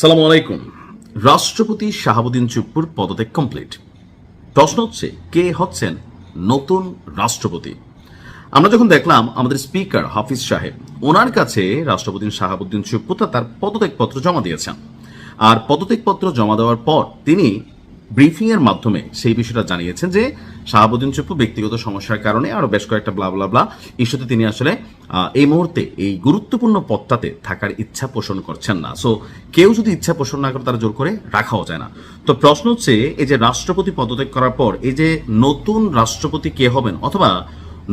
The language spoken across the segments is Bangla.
সালামু আলাইকুম। রাষ্ট্রপতি শাহাবুদ্দিন চুপ্পুর পদত্যাগ কমপ্লিট। প্রশ্ন হচ্ছে, কে হচ্ছেন নতুন রাষ্ট্রপতি? আমরা যখন দেখলাম আমাদের স্পিকার হাফিজ সাহেব, ওনার কাছে রাষ্ট্রপতি শাহাবুদ্দিন চুপ্পু তার পদত্যাগপত্র জমা দিয়েছেন। আর পদত্যাগপত্র জমা দেওয়ার পর তিনি ব্রিফিং এর মাধ্যমে সেই বিষয়টা জানিয়েছেন যে শাহাবুদ্দিন চুপ্পু ব্যক্তিগত সমস্যার কারণে আরো বেশ কয়েকটা ব্লা ব্লা ব্লা ইস্যুতে তিনি আসলে এই মুহূর্তে এই গুরুত্বপূর্ণ পদটাতে থাকার ইচ্ছা পোষণ করছেন না। সো কেউ যদি ইচ্ছা পোষণ না করে তারা জোর করে রাখাও যায় না। তো প্রশ্ন হচ্ছে, এই যে রাষ্ট্রপতি পদত্যাগ করার পর এই যে নতুন রাষ্ট্রপতি কে হবেন, অথবা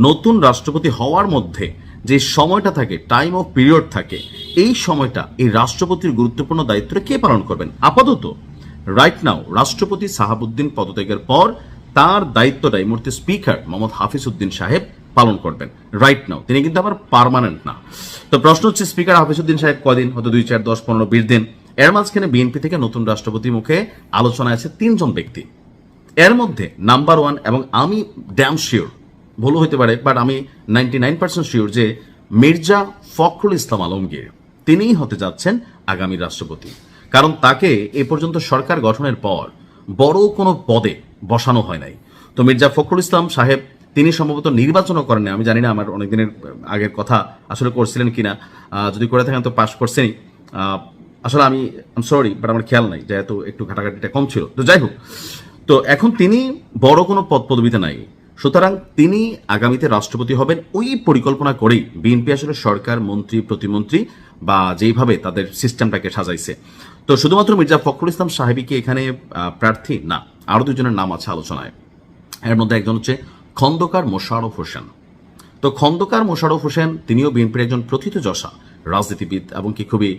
নতুন রাষ্ট্রপতি হওয়ার মধ্যে যে সময়টা থাকে, টাইম অফ পিরিয়ড থাকে, এই সময়টা এই রাষ্ট্রপতির গুরুত্বপূর্ণ দায়িত্বটা কে পালন করবেন? আপাতত রাইট নাও রাষ্ট্রপতি শাহাবুদ্দিন পদত্যাগের পর তার দায়িত্বটা এই মুহূর্তে স্পিকার মোহাম্মদ হাফিজ উদ্দিন সাহেব পালন করবেন। রাইট নাও তিনি কিন্তু আবার পার্মানেন্ট না। তো প্রশ্ন হচ্ছে, স্পিকার হাফিজ উদ্দিন সাহেব কদিন, হয়তো 2, 4, 10, 15, 20 দিন। এর মাঝখানে বিএনপি থেকে নতুন রাষ্ট্রপতি মুখে আলোচনা আছে 3 জন ব্যক্তি। এর মধ্যে নাম্বার 1, এবং আমি ড্যাম শিওর, ভুল হইতে পারে বাট আমি 99% শিওর যে মির্জা ফখরুল ইসলাম আলমগীর তিনিই হতে যাচ্ছেন আগামী রাষ্ট্রপতি। কারণ তাকে এ পর্যন্ত সরকার গঠনের পর বড় কোনো পদে বসানো হয় নাই। তো মির্জা ফখরুল ইসলাম সাহেব তিনি সম্ভবত নির্বাচনও করেননি, আমি জানি না, আমার অনেকদিনের আগের কথা আসলে করছিলেন কিনা, যদি করে থাকেন তো পাশ করছেনই। আসলে আমি সরি বাট আমার খেয়াল নাই, যেহেতু একটু ঘাটাঘাটিটা কম ছিল। তো যাই হোক, তো এখন তিনি বড় কোনো পদ পদবিতে নাই, সুতরাং তিনি আগামীতে রাষ্ট্রপতি হবেন। ওই পরিকল্পনা করেই বিএনপি আসলে সরকার, মন্ত্রী, প্রতিমন্ত্রী বা যেইভাবে তাদের সিস্টেমটাকে সাজাইছে। তো শুধুমাত্র মির্জা ফখরুল ইসলাম সাহেবই কি এখানে প্রার্থী? না, আরো 2 জনের নাম আছে আলোচনায়। এর মধ্যে একজন হচ্ছে খন্দকার মোশাররফ হোসেন। তো খন্দকার মোশাররফ হোসেন তিনিও বিএনপির একজন প্রথিতযশা রাজনীতিবিদ, এবং কি খুবই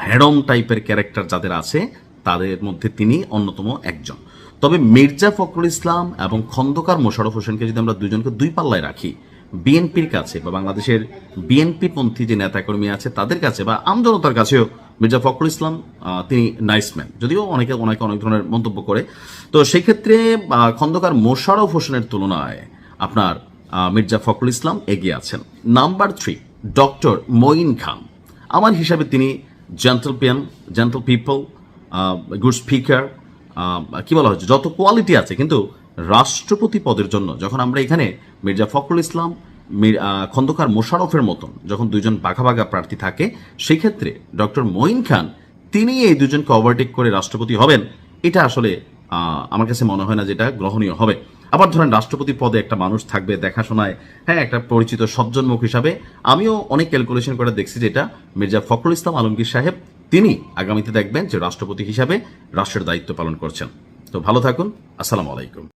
হ্যাডম টাইপের ক্যারেক্টার যাদের আছে তাদের মধ্যে তিনি অন্যতম একজন। তবে মির্জা ফখরুল ইসলাম এবং খন্দকার মোশাররফ হোসেনকে যদি আমরা 2 জনকে 2 পাল্লায় রাখি, বিএনপির কাছে বা বাংলাদেশের বিএনপি পন্থী যে নেতাকর্মী আছে তাদের কাছে বা আমজনতার কাছেও মির্জা ফখরুল ইসলাম তিনি নাইস ম্যান, যদিও অনেকে অনেক ধরনের মন্তব্য করে। তো সেই ক্ষেত্রে খন্দকার মোশাররফ হোসেনের তুলনায় আপনার মির্জা ফখরুল ইসলাম এগিয়ে আছেন। নাম্বার 3, ডক্টর মঈন খান। আমার হিসাবে তিনি জেন্টল পিপল, গুড স্পিকার, কি বলা হচ্ছে, যত কোয়ালিটি আছে, কিন্তু রাষ্ট্রপতি পদের জন্য যখন আমরা এখানে মির্জা ফখরুল ইসলাম, খন্দকার মোশাররফের মতন যখন 2 জন বাঘা বাঘা প্রার্থী থাকে, সেই ক্ষেত্রে ডক্টর মঈন খান তিনি এই 2 জনকে ওভারটেক করে রাষ্ট্রপতি হবেন, এটা আসলে আমার কাছে মনে হয় না যেটা গ্রহণীয় হবে। আবার ধরেন রাষ্ট্রপতি পদে একটা মানুষ থাকবে দেখাশোনায়, হ্যাঁ, একটা পরিচিত সজ্জন মুখ হিসাবে আমিও অনেক ক্যালকুলেশন করে দেখছি যেটা মির্জা ফখরুল ইসলাম আলমগীর সাহেব তিনি আগামীতে দেখবেন যে রাষ্ট্রপতি হিসাবে রাষ্ট্রের দায়িত্ব পালন করছেন। তো ভালো থাকুন, আসসালামু আলাইকুম।